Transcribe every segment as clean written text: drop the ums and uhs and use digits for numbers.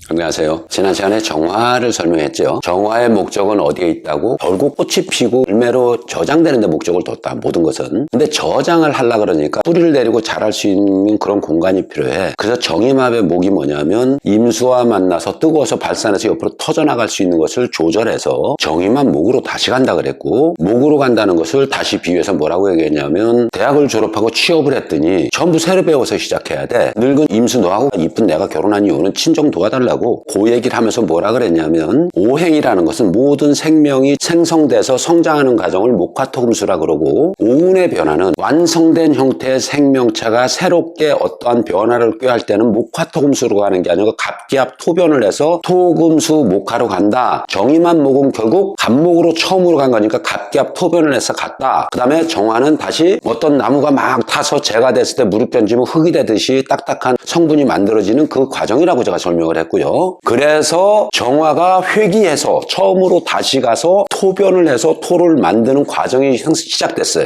안녕하세요. 지난 시간에 정화를 설명했죠. 정화의 목적은 어디에 있다고? 결국 꽃이 피고 열매로 저장되는 데 목적을 뒀다. 모든 것은. 근데 저장을 하려고 그러니까 뿌리를 내리고 자랄 수 있는 그런 공간이 필요해. 그래서 정이마의 목이 뭐냐면 임수와 만나서 뜨거워서 발산해서 옆으로 터져나갈 수 있는 것을 조절해서 정이마 목으로 다시 간다 그랬고, 목으로 간다는 것을 다시 비유해서 뭐라고 얘기했냐면, 대학을 졸업하고 취업을 했더니 전부 새로 배워서 시작해야 돼. 늙은 임수 너하고 이쁜 내가 결혼한 이유는 친정 도와달라고 그 얘기를 하면서 뭐라 그랬냐면, 오행이라는 것은 모든 생명이 생성돼서 성장하는 과정을 목화토금수라 그러고, 오운의 변화는 완성된 형태의 생명체가 새롭게 어떠한 변화를 꾀할 때는 목화토금수로 가는 게 아니고 갑기합 토변을 해서 토금수 목화로 간다. 정이만 목은 결국 갑목으로 처음으로 간 거니까 갑기합 토변을 해서 갔다. 그 다음에 정화는 다시 어떤 나무가 막 타서 재가 됐을 때 무릎 던지면 흙이 되듯이 딱딱한 성분이 만들어지는 그 과정이라고 제가 설명을 했고요. 그래서 정화가 회귀해서 처음으로 다시 가서 토변을 해서 토를 만드는 과정이 시작됐어요.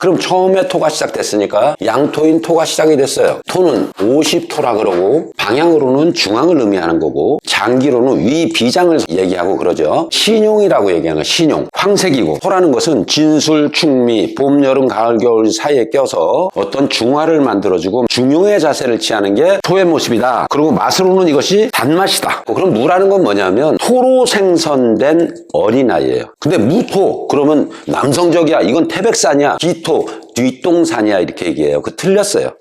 그럼 처음에 토가 시작됐으니까 양토인 토가 시작이 됐어요. 토는 50토라 그러고, 방향으로는 중앙을 의미하는 거고, 장기로는 위 비장을 얘기하고 그러죠. 신용이라고 얘기하는 거예요. 신용. 황색이고, 토라는 것은 진술, 충미, 봄, 여름, 가을, 겨울 사이에 껴서 어떤 중화를 만들어주고 중용의 자세를 취하는 게 토의 모습이다. 그리고 맛으로는 이것이 단맛이다. 그럼 무라는 건 뭐냐면 토로 생성된 어린아이예요. 근데 무토 그러면 남성적이야. 이건 태백산이야. 기토 뒷동산이야 이렇게 얘기해요. 틀렸어요.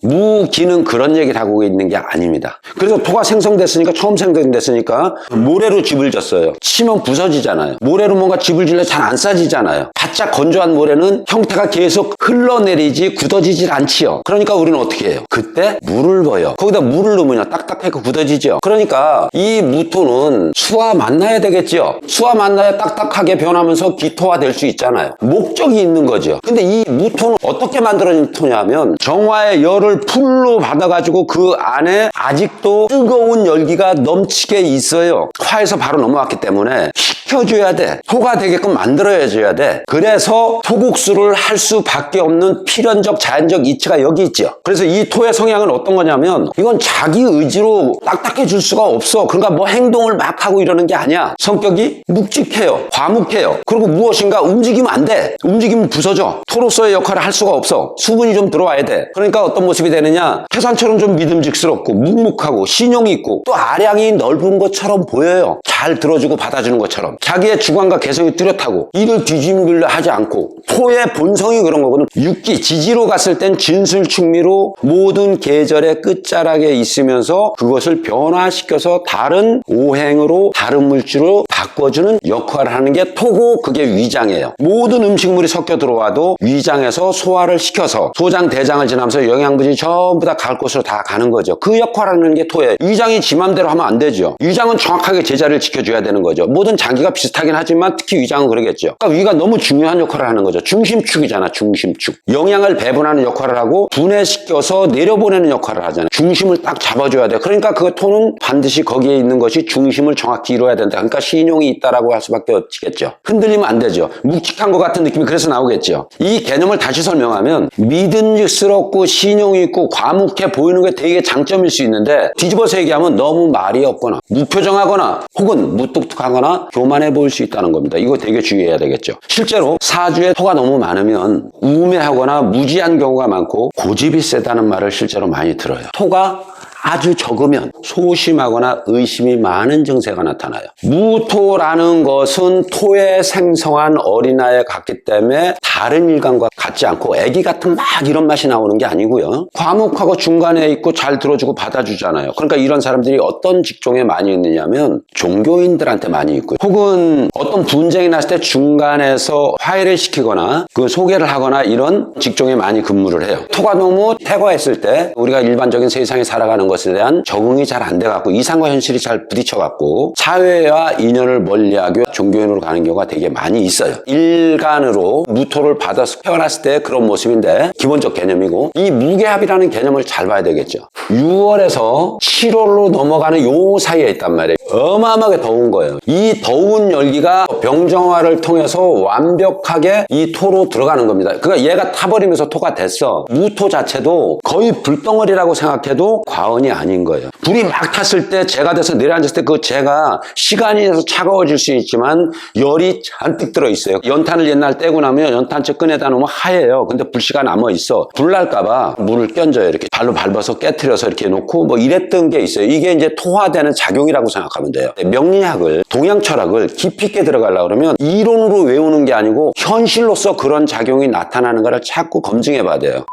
무기는 그런 얘기를 하고 있는 게 아닙니다. 그래서 토가 생성됐으니까, 처음 생성됐으니까 모래로 집을 졌어요. 치면 부서지잖아요. 모래로 뭔가 집을 질러 잘 안 싸지잖아요. 바짝 건조한 모래는 형태가 계속 흘러내리지 굳어지질 않지요. 그러니까 우리는 어떻게 해요? 그때 물을 부어요. 거기다 물을 넣으면 딱딱하게 굳어지죠. 그러니까 이 무토는 수와 만나야 되겠죠. 수와 만나야 딱딱하게 변하면서 기토화 될 수 있잖아요. 목적이 있는 거죠. 근데 이 무토는 어떻게 만들어진 토냐면, 정화의 열을 풀로 받아가지고 그 안에 아직도 뜨거운 열기가 넘치게 있어요. 화에서 바로 넘어왔기 때문에 식혀줘야 돼. 토가 되게끔 만들어줘야 돼. 그래서 토국수를 할 수밖에 없는 필연적 자연적 이치가 여기 있죠. 그래서 이 토의 성향은 어떤 거냐면, 이건 자기 의지로 딱딱해질 수가 없어. 그러니까 뭐 행동을 막 하고 이러는 게 아니야. 성격이 묵직해요. 과묵해요. 그리고 무엇인가 움직이면 안 돼. 움직이면 부서져. 토로서의 역할을 할 수가 없어. 수분이 좀 들어와야 돼. 그러니까 어떤 모습이 되느냐, 태산처럼 좀 믿음직스럽고 묵묵하고 신용이 있고, 또 아량이 넓은 것처럼 보여요. 잘 들어주고 받아주는 것처럼. 자기의 주관과 개성이 뚜렷하고 이를 뒤집으려 하지 않고, 토의 본성이 그런 거거든. 육기, 지지로 갔을 땐 진술충미로 모든 계절의 끝자락에 있으면서 그것을 변화시켜서 다른 오행으로, 다른 물질로 바꿔주는 역할을 하는 게 토고, 그게 위장이에요. 모든 음식물이 섞여 들어와도 위장에서 소화를 시켜서 소장, 대장을 지나면서 영양분이 전부 다 갈 곳으로 다 가는 거죠. 그 역할을 하는 게 토예요. 위장이 지 맘대로 하면 안 되죠. 위장은 정확하게 제자리를 지켜줘야 되는 거죠. 모든 장기가 비슷하긴 하지만 특히 위장은 그러겠죠. 그러니까 위가 너무 중요한 역할을 하는 거죠. 중심축이잖아. 중심축. 영양을 배분하는 역할을 하고 분해시켜서 내려보내는 역할을 하잖아요. 중심을 딱 잡아줘야 돼. 그러니까 그 토는 반드시 거기에 있는 것이 중심을 정확히 이루어야 된다. 그러니까 신용이 있다라고 할 수밖에 없겠죠. 흔들리면 안 되죠. 묵직한 것 같은 느낌이 그래서 나오겠죠. 이 개념을 다시 설명하면, 믿음직스럽고 신용이 있고 과묵해 보이는 게 되게 장점일 수 있는데, 뒤집어서 얘기하면 너무 말이 없거나 무표정하거나 혹은 무뚝뚝하거나 교만해 보일 수 있다는 겁니다. 이거 되게 주의해야 되겠죠. 실제로 사주에 토가 너무 많으면 우매하거나 무지한 경우가 많고 고집이 세다는 말을 실제로 많이 들어요. 토가 아주 적으면 소심하거나 의심이 많은 증세가 나타나요. 무토라는 것은 토에 생성한 어린아이에 같기 때문에 다른 일간과 같지 않고 애기 같은 막 이런 맛이 나오는 게 아니고요. 과묵하고 중간에 있고 잘 들어주고 받아주잖아요. 그러니까 이런 사람들이 어떤 직종에 많이 있느냐면 종교인들한테 많이 있고요. 혹은 어떤 분쟁이 났을 때 중간에서 화해를 시키거나 그 소개를 하거나 이런 직종에 많이 근무를 해요. 토가 너무 태거했을 때 우리가 일반적인 세상에 살아가는 것에 대한 적응이 잘 안 돼갖고 이상과 현실이 잘 부딪혀갖고 사회와 인연을 멀리하고 종교인으로 가는 경우가 되게 많이 있어요. 일간으로 무토를 받아서 태어났을 때 그런 모습인데 기본적 개념이고, 이 무게합이라는 개념을 잘 봐야 되겠죠. 6월에서 7월로 넘어가는 요 사이에 있단 말이에요. 어마어마하게 더운 거예요. 이 더운 열기가 병정화를 통해서 완벽하게 이 토로 들어가는 겁니다. 그러니까 얘가 타버리면서 토가 됐어. 무토 자체도 거의 불덩어리라고 생각해도 과언이 아닌 거예요. 불이 막 탔을 때 재가 돼서 내려앉았을 때 그 재가 시간이 돼서 차가워질 수 있지만 열이 잔뜩 들어있어요. 연탄을 옛날 떼고 나면 연탄재 꺼내다 놓으면 하얘요. 근데 불씨가 남아있어. 불 날까봐 물을 껴줘요. 이렇게 발로 밟아서 깨트려서 이렇게 놓고 뭐 이랬던 게 있어요. 이게 이제 토화되는 작용이라고 생각하면 돼요. 명리학을, 동양 철학을 깊이 있게 들어가려고 그러면 이론으로 외우는 게 아니고 현실로서 그런 작용이 나타나는 거를 자꾸 검증해 봐야 돼요.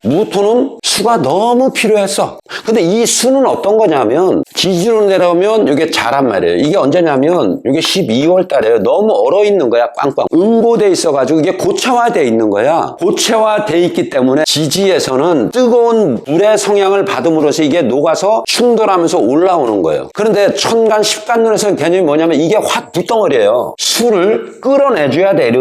무토는 수가 너무 필요했어. 근데 이 수는 어떤 거냐면 지지로 내려오면 이게 자란 말이에요. 이게 언제냐면 이게 12월 달에요. 너무 얼어 있는 거야. 꽝꽝. 응고돼 있어가지고 이게 고체화돼 있는 거야. 고체화돼 있기 때문에 지지에서는 뜨거운 물의 성향을 받음으로써 이게 녹아서 충돌하면서 올라오는 거예요. 그런데 천간 십간론에서는 개념이 뭐냐면 이게 확 불덩어리예요. 수를 끌어내줘야 돼.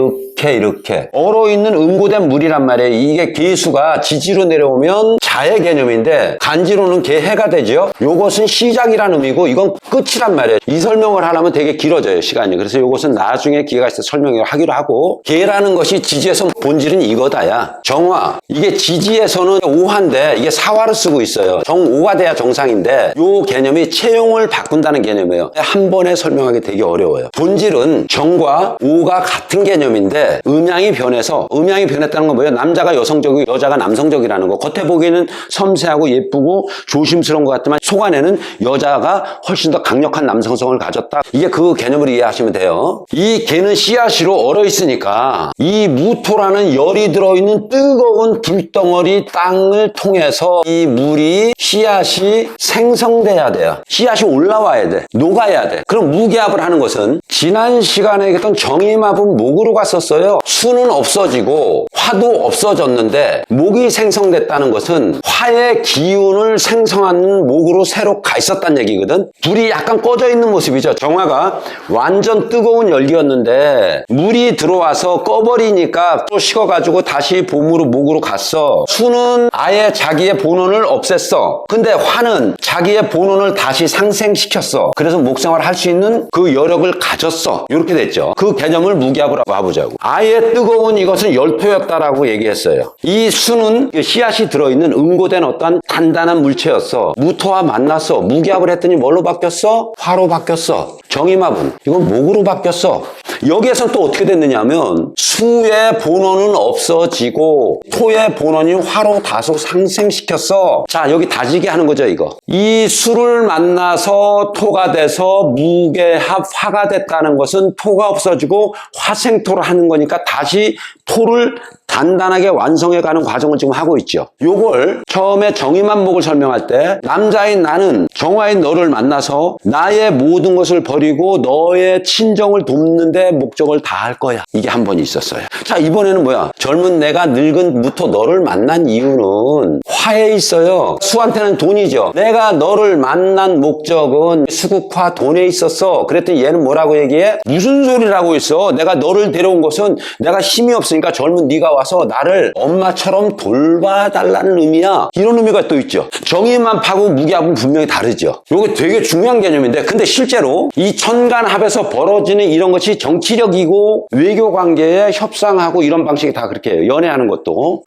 이렇게 얼어있는 응고된 물이란 말이에요. 이게 계수가 지지로 내려오면 자의 개념인데 간지로는 개해가 되죠. 요것은 시작이라는 의미고 이건 끝이란 말이에요. 이 설명을 하려면 되게 길어져요, 시간이. 그래서 요것은 나중에 기회가 있을 때 설명을 하기로 하고, 개라는 것이 지지에서 본질은 이거다야. 정화, 이게 지지에서는 오화인데 이게 사화를 쓰고 있어요. 정오가 돼야 정상인데 요 개념이 체용을 바꾼다는 개념이에요. 한 번에 설명하기 되게 어려워요. 본질은 정과 오가 같은 개념인데 음양이 변해서, 음양이 변했다는 건 뭐예요? 남자가 여성적이고 여자가 남성적이라는 거. 겉에 보기에는 섬세하고 예쁘고 조심스러운 것 같지만 속 안에는 여자가 훨씬 더 강력한 남성성을 가졌다. 이게 그 개념으로 이해하시면 돼요. 이 개는 씨앗으로 얼어 있으니까 이 무토라는 열이 들어있는 뜨거운 불덩어리 땅을 통해서 이 물이, 씨앗이 생성돼야 돼요. 씨앗이 올라와야 돼. 녹아야 돼. 그럼 무기압을 하는 것은 지난 시간에 얘기했던 정의마분 목으로 갔었어요. 수는 없어지고 화도 없어졌는데 목이 생성됐다는 것은 화의 기운을 생성하는 목으로 새로 가 있었단 얘기거든. 불이 약간 꺼져 있는 모습이죠. 정화가 완전 뜨거운 열기였는데 물이 들어와서 꺼버리니까 또 식어가지고 다시 봄으로 목으로 갔어. 수는 아예 자기의 본원을 없앴어. 근데 화는 자기의 본원을 다시 상생시켰어. 그래서 목생활을 할 수 있는 그 여력을 가졌어. 이렇게 됐죠. 그 개념을 무기압으로 와보자고. 아예 뜨거운 이것은 열토였다라고 얘기했어요. 이 수는 씨앗이 들어있는 응고된 어떤 단단한 물체였어. 무토와 만났어. 무기압을 했더니 뭘로 바뀌었어? 화로 바뀌었어. 정의마분, 이건 목으로 바뀌었어. 여기에서는 또 어떻게 됐느냐 하면 수의 본원은 없어지고 토의 본원이 화로 다소 상생시켰어. 자, 여기 다지게 하는 거죠, 이거. 이 수를 만나서 토가 돼서 무게합 화가 됐다는 것은 토가 없어지고 화생토를 하는 거니까 다시 토를 단단하게 완성해가는 과정을 지금 하고 있죠. 요걸 처음에 정의만목을 설명할 때 남자인 나는 정화인 너를 만나서 나의 모든 것을 버리고 너의 친정을 돕는데 목적을 다할 거야. 이게 한 번 있었어요. 자, 이번에는 뭐야? 젊은 내가 늙은 무토 너를 만난 이유는 화에 있어요. 수한테는 돈이죠. 내가 너를 만난 목적은 수국화 돈에 있었어. 그랬더니 얘는 뭐라고 얘기해? 무슨 소리라고 있어? 내가 너를 데려온 것은 내가 힘이 없으니까 젊은 네가 와서 나를 엄마처럼 돌봐달라는 의미야. 이런 의미가 또 있죠. 정의만파고 무기압은 분명히 다르죠. 이게 되게 중요한 개념인데, 근데 실제로 이 천간합에서 벌어지는 이런 것이 정치력이고 외교 관계에 협상하고 이런 방식이 다 그렇게 해요. 연애하는 것도.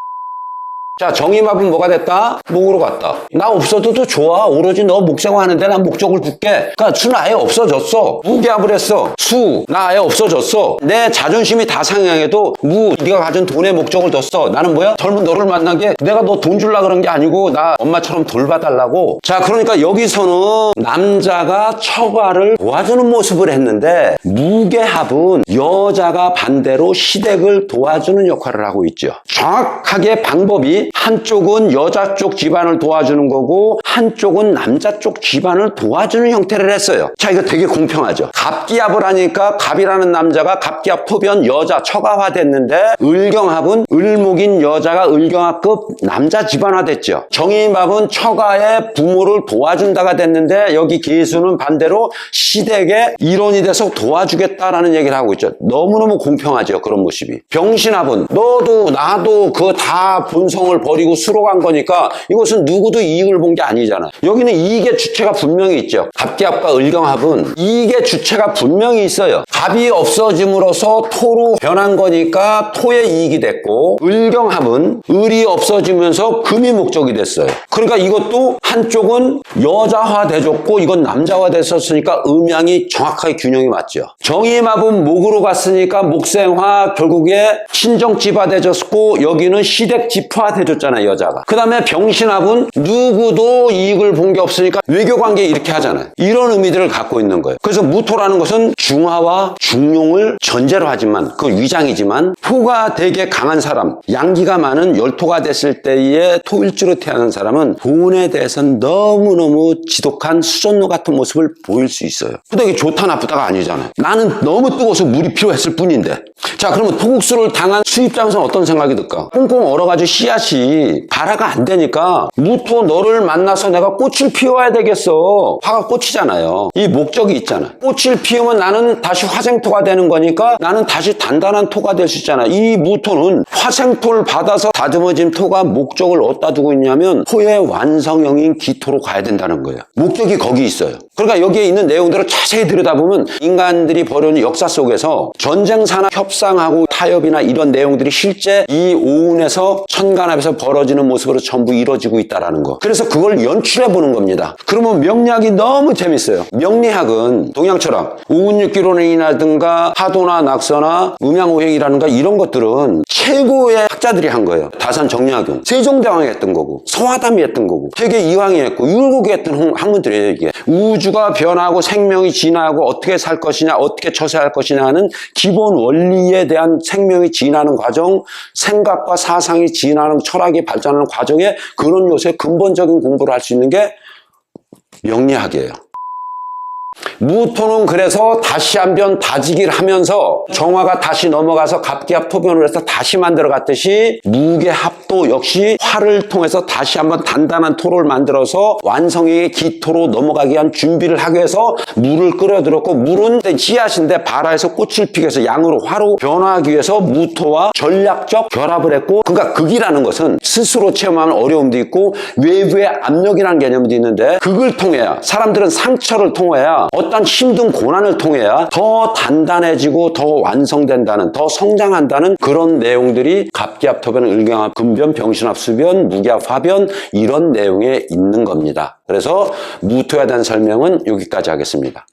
자, 정의마분 뭐가 됐다? 목으로 갔다. 나 없어도 좋아. 오로지 너 목생활하는데 난 목적을 줄게. 그러니까 수는 아예 없어졌어. 무기압을 했어. 수, 나 아예 없어졌어. 내 자존심이 다 상향해도 네가 가진 돈에 목적을 뒀어. 나는 뭐야? 젊은 너를 만난 게 내가 너 돈 줄라 그런 게 아니고 나 엄마처럼 돌봐달라고. 자, 그러니까 여기서는 남자가 처가를 도와주는 모습을 했는데 무게합은 여자가 반대로 시댁을 도와주는 역할을 하고 있죠. 정확하게 방법이 한쪽은 여자 쪽 집안을 도와주는 거고 한쪽은 남자 쪽 집안을 도와주는 형태를 했어요. 자, 이거 되게 공평하죠. 갑기합을 하니까 갑이라는 남자가 갑기합 토변 여자 처가화 됐는데 을경합은 을목인 여자가 을경합급 남자 집안화 됐죠. 정의합은 처가의 부모를 도와준다가 됐는데 여기 계수는 반대로 시댁의 일원이 돼서 도와주겠다라는 얘기를 하고 있죠. 너무너무 공평하죠, 그런 모습이. 병신합은 너도 나도 그 다 본성을 일상을 버리고 수로 간 거니까 이것은 누구도 이익을 본 게 아니잖아요. 여기는 이익의 주체가 분명히 있죠. 갑기합과 을경합은 이익의 주체가 분명히 있어요. 갑이 없어짐으로써 토로 변한 거니까 토의 이익이 됐고, 을경합은 을이 없어지면서 금이 목적이 됐어요. 그러니까 이것도 한쪽은 여자화 돼줬고 이건 남자화 됐었으니까 음양이 정확하게 균형이 맞죠. 정의합은 목으로 갔으니까 목생화, 결국에 신정지화 돼줬고 여기는 시댁지화 돼줬잖아요, 여자가. 그 다음에 병신합은 누구도 이익을 본 게 없으니까 외교관계 이렇게 하잖아요. 이런 의미들을 갖고 있는 거예요. 그래서 무토라는 것은 중화와 중용을 전제로 하지만 그 위장이지만 토가 되게 강한 사람, 양기가 많은 열토가 됐을 때의 토일주로 태어난 사람은 돈에 대해서는 너무너무 지독한 수전노 같은 모습을 보일 수 있어요. 근데 이게 좋다 나쁘다가 아니잖아요. 나는 너무 뜨거워서 물이 필요했을 뿐인데. 자, 그러면 토국수를 당한 수입장에서는 어떤 생각이 들까? 꽁꽁 얼어가지고 씨앗이 발화가 안 되니까 무토 너를 만나서 내가 꽃을 피워야 되겠어. 화가 꽃이잖아요. 이 목적이 있잖아. 꽃을 피우면 나는 다시 화생토가 되는 거니까 나는 다시 단단한 토가 될 수 있잖아. 이 무토는 화생토를 받아서 다듬어진 토가 목적을 어디다 두고 있냐면 토의 완성형인 기토로 가야 된다는 거예요. 목적이 거기 있어요. 그러니까 여기에 있는 내용들을 자세히 들여다보면 인간들이 벌여온 역사 속에서 전쟁, 산업, 협상하고 타협이나 이런 내용들이 실제 이 오운에서 천간합에서 벌어지는 모습으로 전부 이루어지고 있다는 거. 그래서 그걸 연출해 보는 겁니다. 그러면 명리학이 너무 재밌어요. 명리학은 동양철학, 오운육기론이라든가 하도나 낙서나 음양오행이라든가 이런 것들은 최고의 학자들이 한 거예요. 다산 정리학용, 세종대왕이 했던 거고 서화담이 했던 거고 세계 이황이 했고 율곡이 했던 학문들이에요. 이게 우주가 변하고 생명이 진화하고 어떻게 살 것이냐, 어떻게 처세할 것이냐 하는 기본 원리에 대한 생명이 진화하는 과정, 생각과 사상이 진화하는, 철학이 발전하는 과정에 그런 요소의 근본적인 공부를 할 수 있는 게 명리학이에요. 무토는 그래서 다시 한번 다지기를 하면서 정화가 다시 넘어가서 갑기합 토변을 해서 다시 만들어 갔듯이 무게합도 역시 화를 통해서 다시 한번 단단한 토를 만들어서 완성의 기토로 넘어가기 위한 준비를 하기 위해서 물을 끓여들었고, 물은 씨앗인데 발화해서 꽃을 피기 위해서 양으로 화로 변화하기 위해서 무토와 전략적 결합을 했고, 그러니까 극이라는 것은 스스로 체험하는 어려움도 있고 외부의 압력이라는 개념도 있는데 극을 통해야, 사람들은 상처를 통해야, 어떤 힘든 고난을 통해야 더 단단해지고 더 완성된다는, 더 성장한다는 그런 내용들이 갑기합, 토변, 을경합, 금변, 병신합, 수변, 무기합, 화변 이런 내용에 있는 겁니다. 그래서 무토에 대한 설명은 여기까지 하겠습니다.